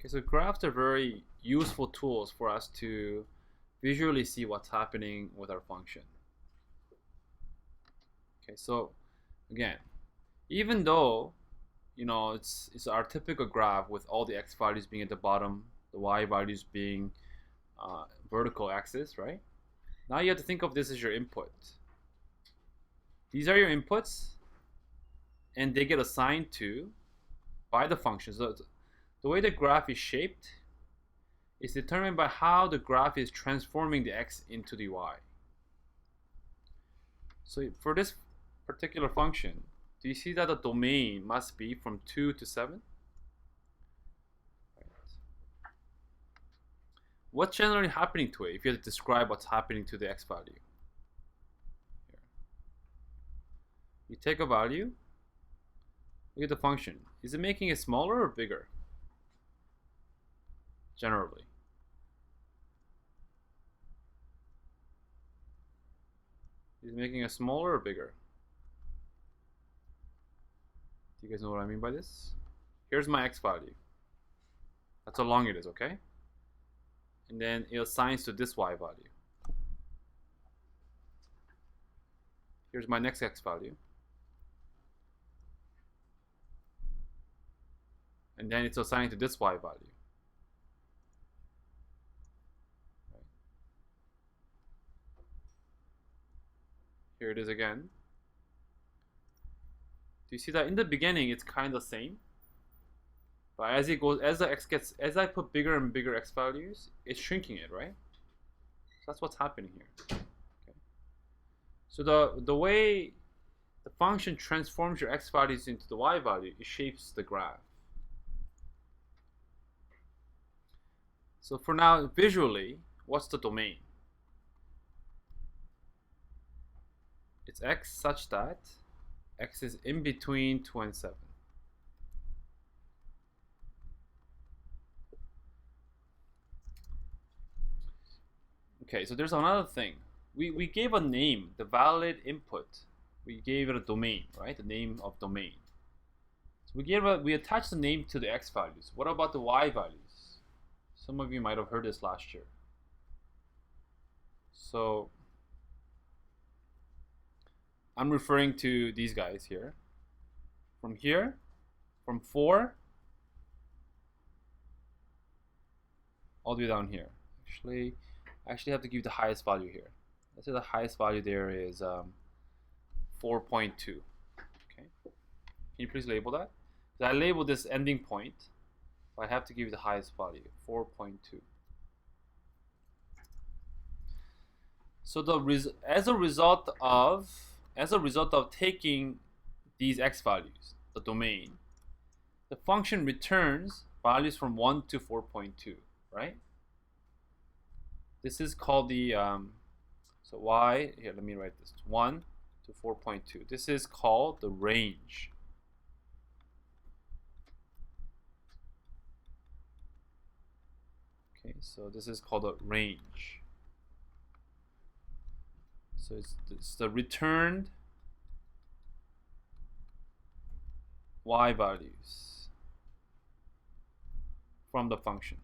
Okay, so graphs are very useful tools for us to visually see what's happening with our function. Okay, so again, even though it's our typical graph with all the x values being at the bottom, the y values being vertical axis, right? Now you have to think of this as your input. These are your inputs, and they get assigned to by the function. So the way the graph is shaped is determined by how the graph is transforming the x into the y. So for this particular function, do you see that the domain must be from 2 to 7? Right. What's generally happening to it if you have to describe what's happening to the x value? Here. You take a value, look at the function. Is it making it smaller or bigger? Generally. Is it making it smaller or bigger? Do you guys know what I mean by this? Here's my x value. That's how long it is, okay? And then it assigns to this y value. Here's my next x value. And then it's assigned to this y value. Right. Here it is again. Do you see that in the beginning it's kind of the same? But as it goes, as I put bigger and bigger x values, it's shrinking it, right? So that's what's happening here. Okay. So the way the function transforms your x values into the y value, it shapes the graph. So for now, visually, what's the domain? It's x such that x is in between 2 and 7. Okay, so there's another thing. We gave a name, the valid input. We gave it a domain, right? The name of domain. So we attached the name to the x values. What about the y values? Some of you might have heard this last year. So I'm referring to these guys here. From here, from 4 all the way down here. I actually have to give the highest value here. Let's say the highest value there is 4.2. Okay. Can you please label that? So I labeled this ending point, but I have to give the highest value, 4.2. So as a result of taking these x values, the domain, the function returns values from 1 to 4.2, right? This is called the so y, here let me write this, 1 to 4.2. This is called the range. Okay, so this is called a range. So it's the returned y values from the function.